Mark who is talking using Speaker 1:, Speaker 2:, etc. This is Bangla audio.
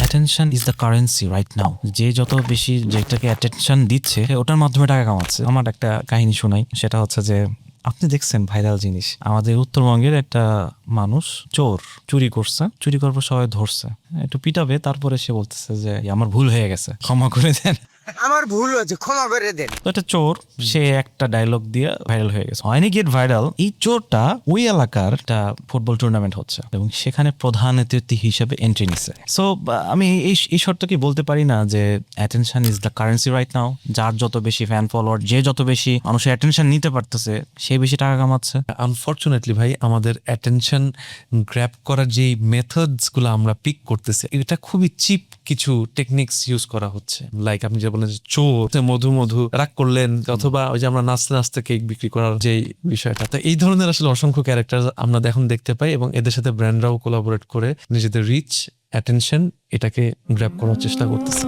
Speaker 1: Attention is the currency right now. যে যত বেশি যেটাকে অ্যাটেনশন দিচ্ছে ওটার মাধ্যমে টাকা কামাচ্ছে। আমার একটা কাহিনী শোনাই, সেটা হচ্ছে যে আপনি দেখছেন ভাইরাল জিনিস, আমাদের উত্তরবঙ্গের একটা মানুষ চোর চুরি করছে, চুরি করার পর সবাই ধরছে, একটু পিটাবে, তারপরে সে বলতেছে যে আমার ভুল হয়ে গেছে, ক্ষমা করে দেন,
Speaker 2: আমার ভুল হয়েছে, ক্ষমা করে দেন।
Speaker 1: তো একটা চোর, সে একটা ডায়লগ দিয়ে ভাইরাল হয়ে গেছে। হয়নি গেট ভাইরাল, এই চোরটা ওই এলাকার একটা ফুটবল টুর্নামেন্ট হচ্ছে এবং সেখানে প্রধান অতিথি হিসেবে এন্ট্রি নিছে। সো আমি এই শর্তকে বলতে পারি না যে attention is the currency right now. যার যত বেশি ফ্যান ফলোয়ার, যে যত বেশি মানুষের অ্যাটেনশন নিতে পারতেছে, সে বেশি টাকা কামাচ্ছে।
Speaker 3: আনফরচুনেটলি ভাই, আমাদের অ্যাটেনশন গ্র্যাব করার যেই মেথডস গুলো আমরা পিক করতেছি, এটা খুবই চিপ কিছু টেকনিক্স ইউজ করা হচ্ছে। লাইক আপনি যে বলেন যে চোর মধু মধু রাগ করলেন, অথবা ওই যে আমরা নাচতে নাচতে কেক বিক্রি করার যে বিষয়টা, তো এই ধরনের আসলে অসংখ্য ক্যারেক্টার আমরা এখন দেখতে পাই এবং এদের সাথে ব্র্যান্ডরাও কোলাবোরেট করে নিজেদের রিচ, অ্যাটেনশন এটাকে গ্র্যাব করার চেষ্টা করতেছে।